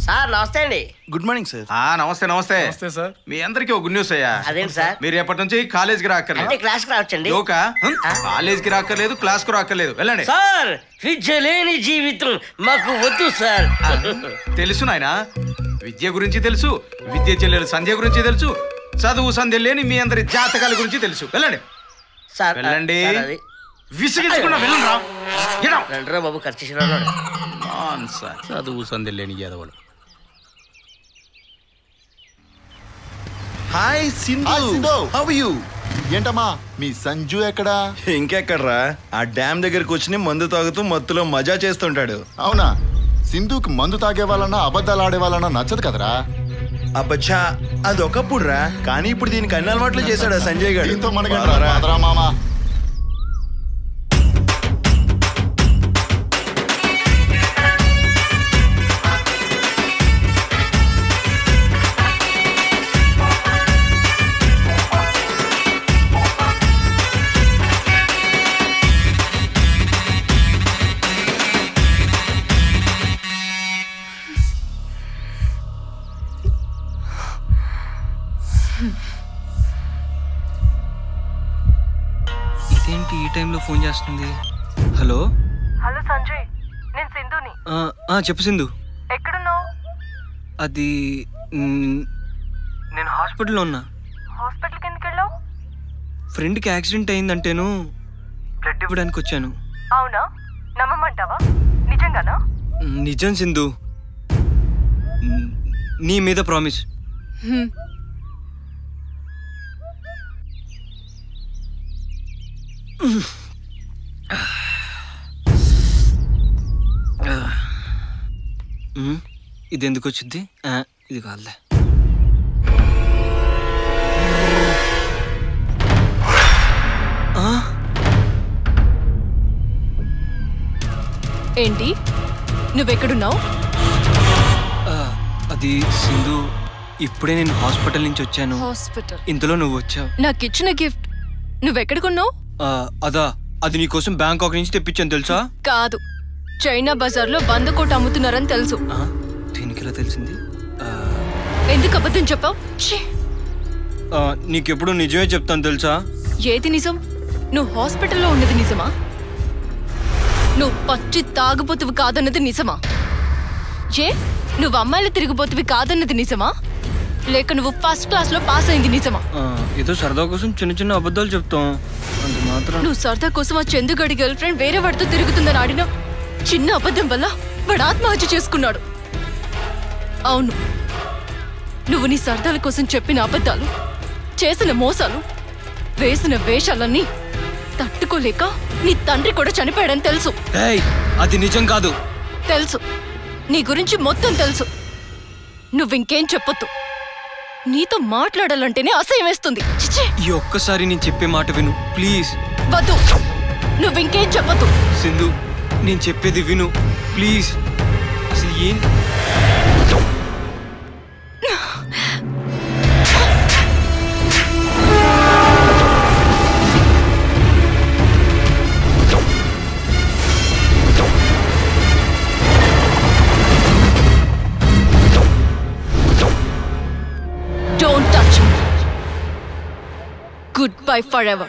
Sir నమస్తే అండి. Good morning sir. నమస్తే నమస్తే నమస్తే సార్. మీ అందరికి ఒక గుడ్ న్యూస్ అయ్యా. అదేంటి సార్? మీరు రేపటి నుంచి కాలేజీకి రాక్కర్లేదు. అంటే క్లాస్ కి రావచ్చండి? కాలేజీకి రాక్కర్లేదు, క్లాస్ కు రాక్కర్లేదు, వెళ్ళండి. సార్ విద్య లేని జీవితం మాకు వద్దు సార్. తెలుసు నాయన, విద్య గురించి తెలుసు, విద్య చెల్లెలు సంధ్య గురించి తెలుసు, చదువు సంధ్య లేని మీ అందరి జాతకాల గురించి తెలుసు, వెళ్ళండి. సార్ వెళ్ళండి, విసిగించకుండా వెళ్ళండి. రా బాబు, ఖర్చు చదువు సంధ్య లేని యాదవులు. Hi Sindhu, how are you? ఏంటమ్మా మీ సంజు ఎక్కడా? ఇంకెక్కడ్రా, ఆ డ్యామ్ దగ్గరకు వచ్చి మందు తాగుతూ మత్తులో మజా చేస్తుంటాడు. అవునా? సింధుకి మందు తాగే వాళ్ళన్నా అబద్ధాలు ఆడే వాళ్ళన్నా నచ్చదు కదరా. అబ్బచ్చా, అదొకప్పుడు రా, కానీ ఇప్పుడు దీనికి అన్ని అలవాట్లు చేశాడు సంజయ్ గారు. దీంతో మనకి మామా. ఇదేంటి ఈ టైంలో ఫోన్ చేస్తుంది? హలో హలో సంజయ్, నేను సింధుని. చెప్పు సింధు. ఎక్కడున్నావు? అది నేను హాస్పిటల్లో ఉన్నా. హాస్పిటల్కి ఎందుకు వెళ్ళావు? ఫ్రెండ్కి యాక్సిడెంట్ అయిందంటేను బ్లడ్ ఇవ్వడానికి వచ్చాను. అవునా? నమ్మమంటావా? నిజంగానా? నిజం సింధు, నీ మీద ప్రామిస్. ఇది ఎందుకు వచ్చింది? ఇది కాదులే. ఏంటి, నువ్వెక్కడున్నావు? అది సింధు, ఇప్పుడే నేను హాస్పిటల్ నుంచి వచ్చాను. హాస్పిటల్? ఇంతలో నువ్వు వచ్చావు. నాకు ఇచ్చిన గిఫ్ట్ నువ్వెక్కడున్నావు? అదా, అది నీకోసం బ్యాంకాక్ నుంచి తెప్పించాను తెలుసా? కాదు, చైనా బజార్లో 100 కోట్లు అమ్ముతున్నారని తెలుసు. దీనికి ఎలా తెలిసింది? ఎందుకు అబద్ధం చెప్పావు? నీకెప్పుడు నిజమే చెప్తాను తెలుసా? ఏది నిజం? నువ్వు హాస్పిటల్లో ఉన్నది నిజమా? నువ్వు పచ్చి తాగుబోతువి కాదన్నది నిజమా? నువ్వు అమ్మాయిలు తిరిగిపోతువి కాదన్నది నిజమా? లేక నువ్వు ఫస్ట్ క్లాస్ లో పాస్ అయింది నిజమా? ఏదో సరదా కోసం చిన్న చిన్న అబద్ధాలు చెప్తాం. నువ్వు సరదా కోసం ఆ చందుగడి గర్ల్ ఫ్రెండ్ వేరే వాడితో తిరుగుతుందని ఆడిన చిన్న అబద్ధం వల్ల వాడు ఆత్మహత్య చేసుకున్నాడు. అవును, నువ్వు నీ సరదాల కోసం చెప్పిన అబద్ధాలు, చేసిన మోసాలు, వేసిన వేషాలన్నీ తట్టుకోలేక నీ తండ్రి కూడా చనిపోయాడని తెలుసు. అది నిజం కాదు. తెలుసు, నీ గురించి మొత్తం తెలుసు. నువ్వింకేం చెప్పొద్దు. నీతో మాట్లాడాలంటేనే అసహ్యం వేస్తుంది. ఈ ఒక్కసారి నేను చెప్పే మాట విను ప్లీజ్. వద్దు, నువ్వింకేం చెప్పొద్దు. సింధు, నేను చెప్పేది విను ప్లీజ్. అసలు ఏం Don't touch me. Goodbye forever.